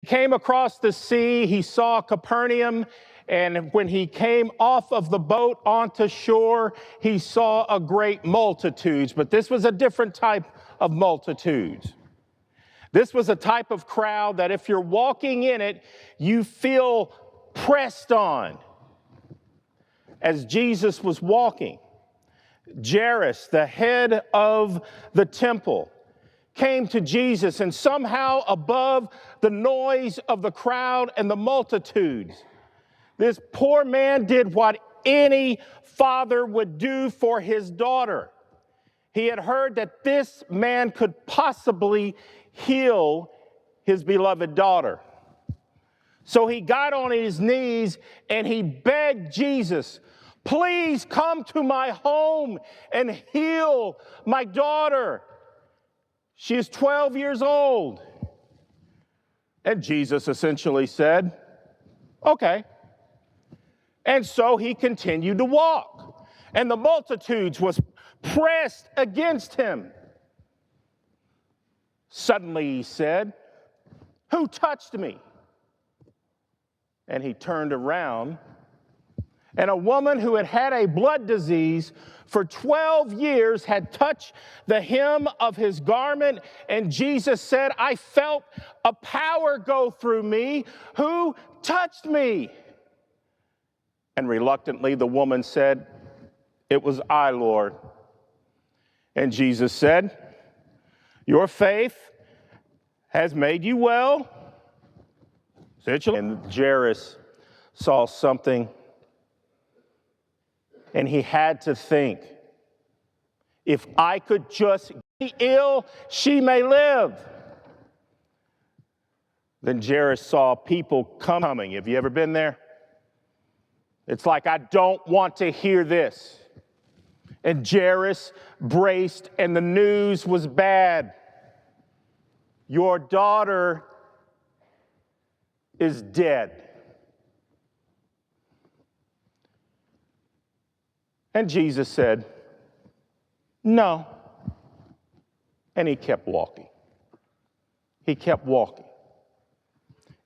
He came across the sea, he saw Capernaum, and when he came off of the boat onto shore, he saw a great multitudes, but this was a different type of multitudes. This was a type of crowd that if you're walking in it, you feel pressed on. As Jesus was walking, Jairus, the head of the temple, came to Jesus, and somehow above the noise of the crowd and the multitudes, this poor man did what any father would do for his daughter. He had heard that this man could possibly heal his beloved daughter. So he got on his knees and he begged Jesus, please come to my home and heal my daughter. She is 12 years old. And Jesus essentially said, okay. And so he continued to walk. And the multitudes was pressed against him. Suddenly he said, who touched me? And he turned around, and a woman who had had a blood disease for 12 years had touched the hem of his garment, and Jesus said, I felt a power go through me. Who touched me? And reluctantly the woman said, it was I, Lord. And Jesus said, your faith has made you well. And Jairus saw something, and he had to think, if I could just be ill, she may live. Then Jairus saw people coming. Have you ever been there? It's like, I don't want to hear this. And Jairus braced, and the news was bad. Your daughter is dead. And Jesus said, no. And he kept walking. He kept walking.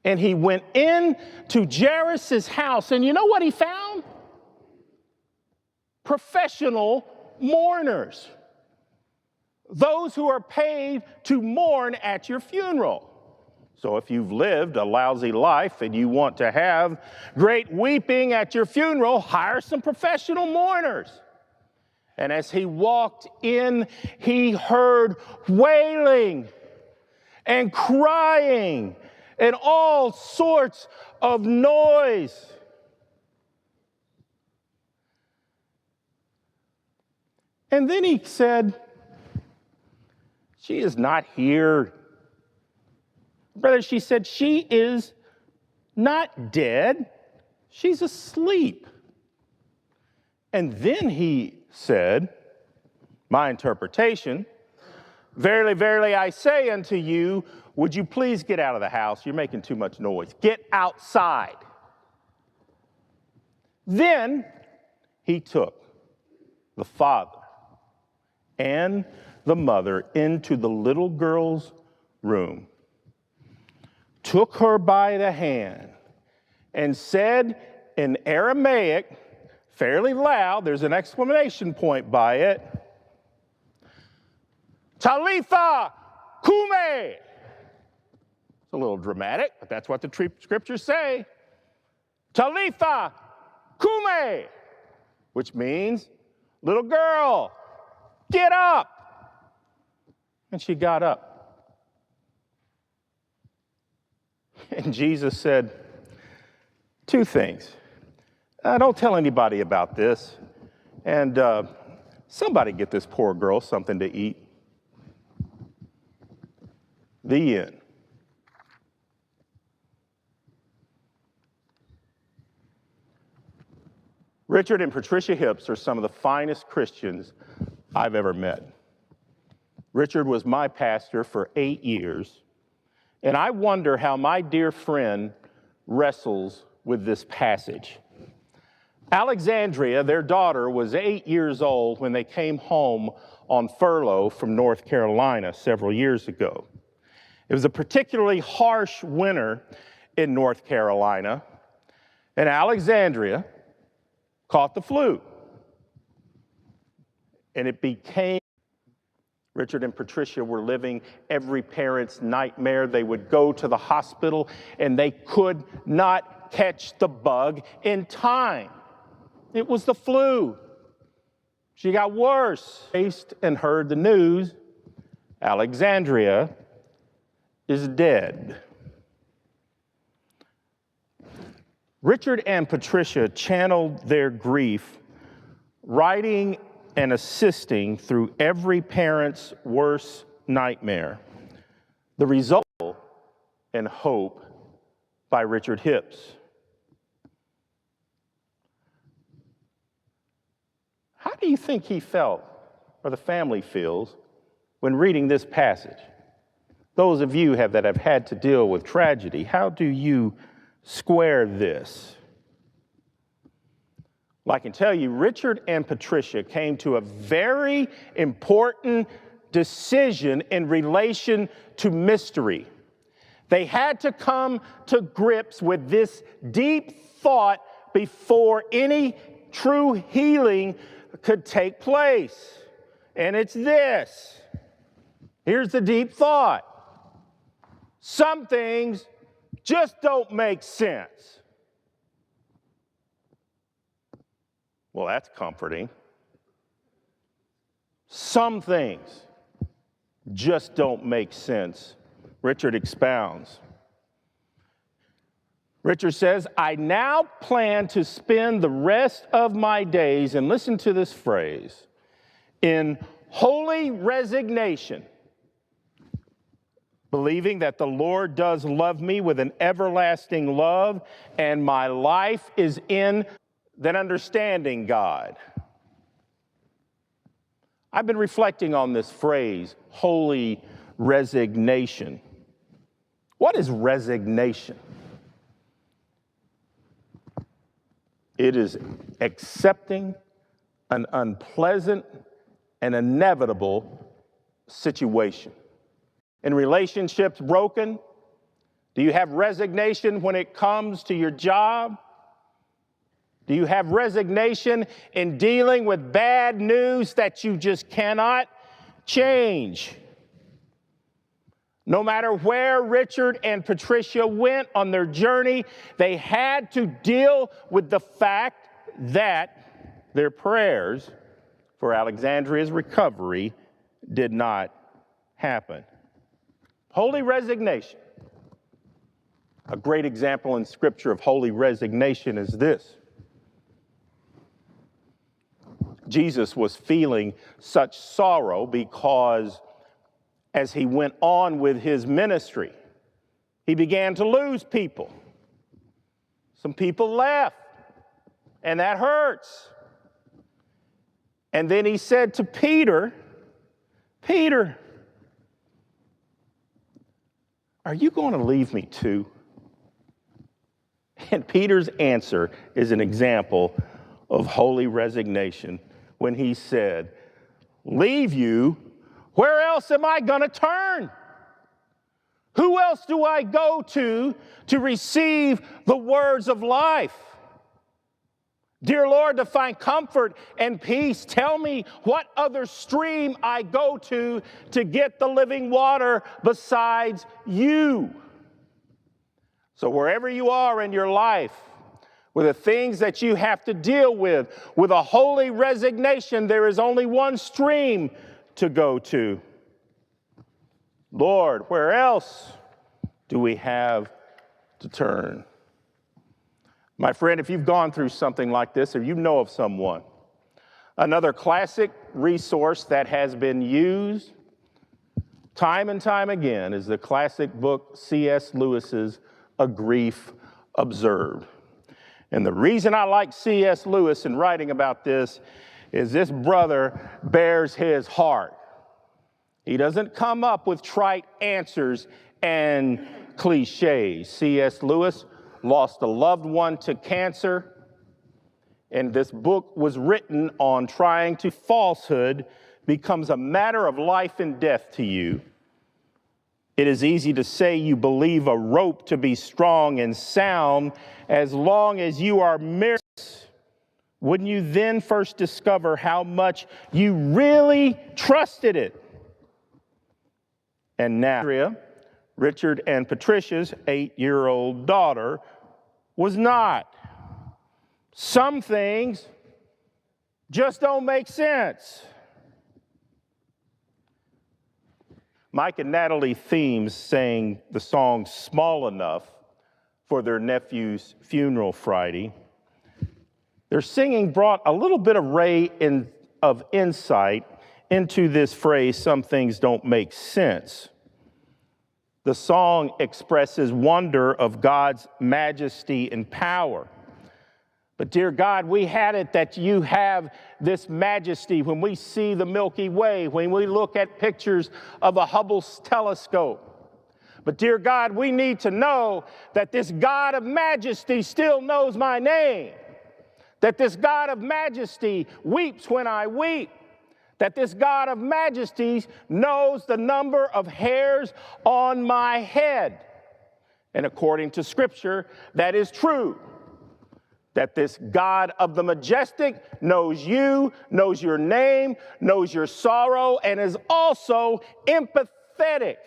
And he went into Jairus' house, and you know what he found? Professional mourners. Those who are paid to mourn at your funeral. So if you've lived a lousy life and you want to have great weeping at your funeral, hire some professional mourners. And as he walked in, he heard wailing and crying and all sorts of noise. And then he said, she is not here. Brother, she said, she is not dead. She's asleep. And then he said, my interpretation, verily, verily, I say unto you, would you please get out of the house? You're making too much noise. Get outside. Then he took the father and the mother into the little girl's room, took her by the hand, and said in Aramaic, fairly loud, there's an exclamation point by it, Talitha kume. It's a little dramatic, but that's what the scriptures say. Talitha kume, which means, little girl, get up. And she got up. And Jesus said two things. Don't tell anybody about this. And somebody get this poor girl something to eat. The end. Richard and Patricia Hips are some of the finest Christians I've ever met. Richard was my pastor for 8 years, and I wonder how my dear friend wrestles with this passage. Alexandria, their daughter, was 8 years old when they came home on furlough from North Carolina several years ago. It was a particularly harsh winter in North Carolina, and Alexandria caught the flu. And it became, Richard and Patricia were living every parent's nightmare. They would go to the hospital and they could not catch the bug in time. It was the flu. She got worse. Faced and heard the news, Alexandria is dead. Richard and Patricia channeled their grief, writing and assisting through every parent's worst nightmare. The result and Hope by Richard Hips. How do you think he felt, or the family feels, when reading this passage? Those of you that have had to deal with tragedy, how do you square this? Well, I can tell you, Richard and Patricia came to a very important decision in relation to mystery. They had to come to grips with this deep thought before any true healing could take place. And it's this. Here's the deep thought. Some things just don't make sense. Well, that's comforting. Some things just don't make sense. Richard expounds. Richard says, I now plan to spend the rest of my days, and listen to this phrase, in holy resignation, believing that the Lord does love me with an everlasting love, and my life is in that understanding God. I've been reflecting on this phrase, holy resignation. What is resignation? It is accepting an unpleasant and inevitable situation. In relationships broken, do you have resignation when it comes to your job? Do you have resignation in dealing with bad news that you just cannot change? No matter where Richard and Patricia went on their journey, they had to deal with the fact that their prayers for Alexandria's recovery did not happen. Holy resignation. A great example in Scripture of holy resignation is this. Jesus was feeling such sorrow because as he went on with his ministry, he began to lose people. Some people left, and that hurts. And then he said to Peter, Peter, are you going to leave me too? And Peter's answer is an example of holy resignation when he said, leave you? Where else am I going to turn? Who else do I go to receive the words of life? Dear Lord, to find comfort and peace, tell me what other stream I go to get the living water besides you. So wherever you are in your life, with the things that you have to deal with a holy resignation, there is only one stream to go to. Lord, where else do we have to turn? My friend, if you've gone through something like this, or you know of someone, another classic resource that has been used time and time again is the classic book C.S. Lewis's A Grief Observed. And the reason I like C.S. Lewis in writing about this is this brother bears his heart. He doesn't come up with trite answers and cliches. C.S. Lewis lost a loved one to cancer, and this book was written on trying to falsehood becomes a matter of life and death to you. It is easy to say you believe a rope to be strong and sound as long as you are married. Wouldn't you then first discover how much you really trusted it? And now, Richard and Patricia's 8-year-old daughter was not. Some things just don't make sense. Mike and Natalie Themes sang the song Small Enough for their nephew's funeral Friday. Their singing brought a little bit of insight into this phrase, some things don't make sense. The song expresses wonder of God's majesty and power. But dear God, we had it that you have this majesty when we see the Milky Way, when we look at pictures of a Hubble telescope. But dear God, we need to know that this God of majesty still knows my name, that this God of majesty weeps when I weep, that this God of majesty knows the number of hairs on my head. And according to Scripture, that is true. That this God of the majestic knows you, knows your name, knows your sorrow, and is also empathetic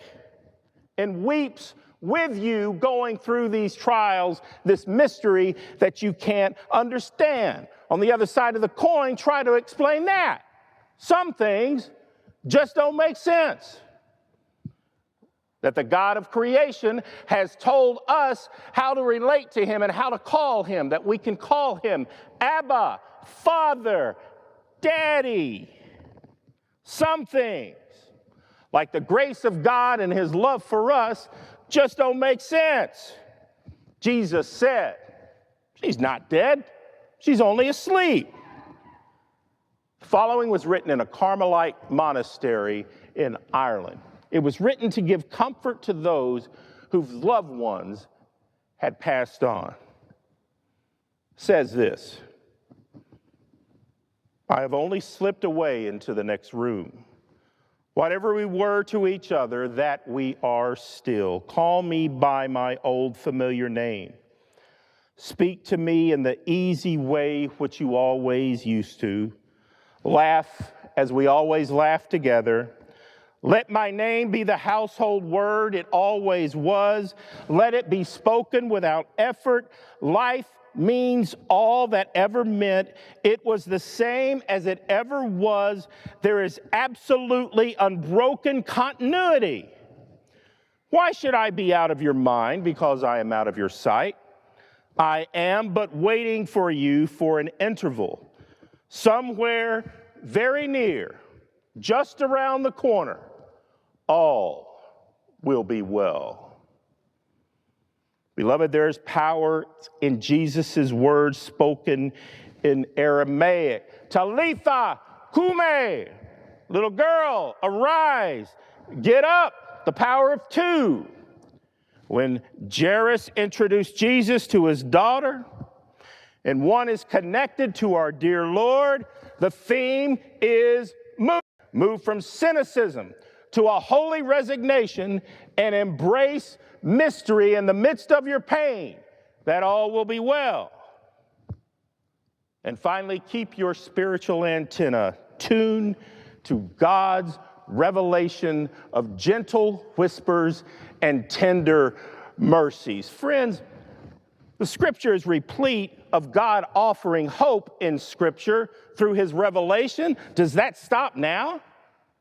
and weeps with you going through these trials, this mystery that you can't understand. On the other side of the coin, try to explain that. Some things just don't make sense. That the God of creation has told us how to relate to him and how to call him, that we can call him Abba, Father, Daddy. Some things, like the grace of God and his love for us, just don't make sense. Jesus said, she's not dead, she's only asleep. The following was written in a Carmelite monastery in Ireland. It was written to give comfort to those whose loved ones had passed on. It says this: I have only slipped away into the next room. Whatever we were to each other, that we are still. Call me by my old familiar name. Speak to me in the easy way which you always used to. Laugh as we always laugh together. Let my name be the household word it always was. Let it be spoken without effort. Life means all that ever meant. It was the same as it ever was. There is absolutely unbroken continuity. Why should I be out of your mind because I am out of your sight? I am but waiting for you for an interval. Somewhere very near, just around the corner, all will be well. Beloved, there is power in Jesus' words spoken in Aramaic. Talitha kume, little girl, arise, get up, the power of two. When Jairus introduced Jesus to his daughter, and one is connected to our dear Lord, the theme is move from cynicism to a holy resignation and embrace mystery in the midst of your pain, that all will be well. And finally, keep your spiritual antenna tuned to God's revelation of gentle whispers and tender mercies. Friends, the Scripture is replete of God offering hope in Scripture through his revelation. Does that stop now?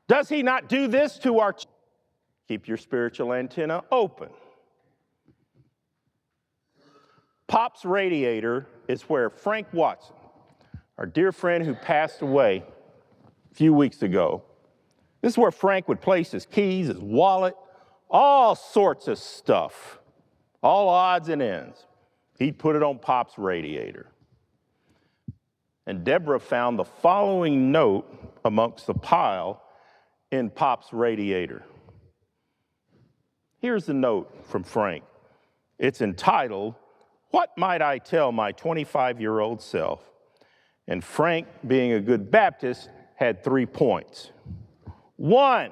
Does he not do this to our children? Keep your spiritual antenna open. Pop's Radiator is where Frank Watson, our dear friend who passed away a few weeks ago, this is where Frank would place his keys, his wallet, all sorts of stuff, all odds and ends. He'd put it on Pop's radiator. And Deborah found the following note amongst the pile in Pop's radiator. Here's the note from Frank. It's entitled, "What Might I Tell My 25-Year-Old Self?" And Frank, being a good Baptist, had 3 points. 1,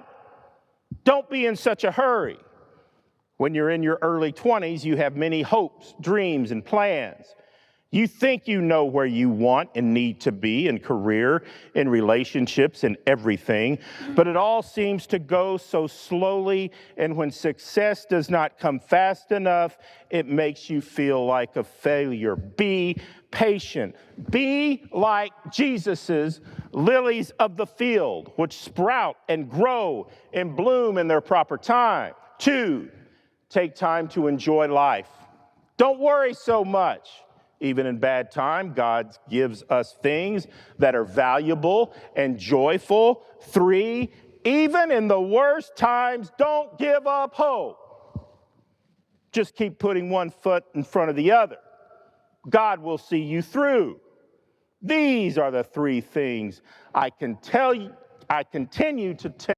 don't be in such a hurry. When you're in your early 20s, you have many hopes, dreams, and plans. You think you know where you want and need to be in career, in relationships, in everything, but it all seems to go so slowly, and when success does not come fast enough, it makes you feel like a failure. Be patient. Be like Jesus's lilies of the field, which sprout and grow and bloom in their proper time. 2, take time to enjoy life. Don't worry so much. Even in bad time, God gives us things that are valuable and joyful. 3, even in the worst times, don't give up hope. Just keep putting one foot in front of the other. God will see you through. These are the 3 things I continue to tell.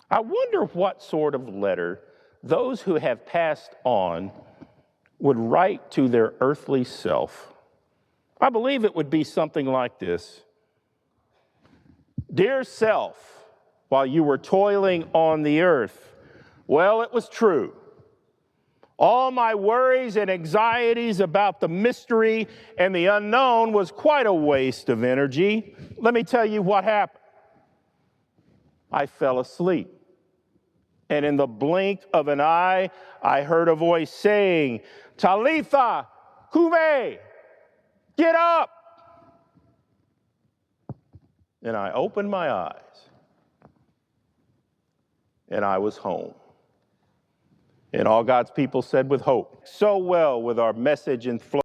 I wonder what sort of letter those who have passed on would write to their earthly self. I believe it would be something like this. Dear self, while you were toiling on the earth, well, it was true. All my worries and anxieties about the mystery and the unknown was quite a waste of energy. Let me tell you what happened. I fell asleep. And in the blink of an eye, I heard a voice saying, Talitha Kume, get up. And I opened my eyes, and I was home. And all God's people said with hope, so well with our message and flow.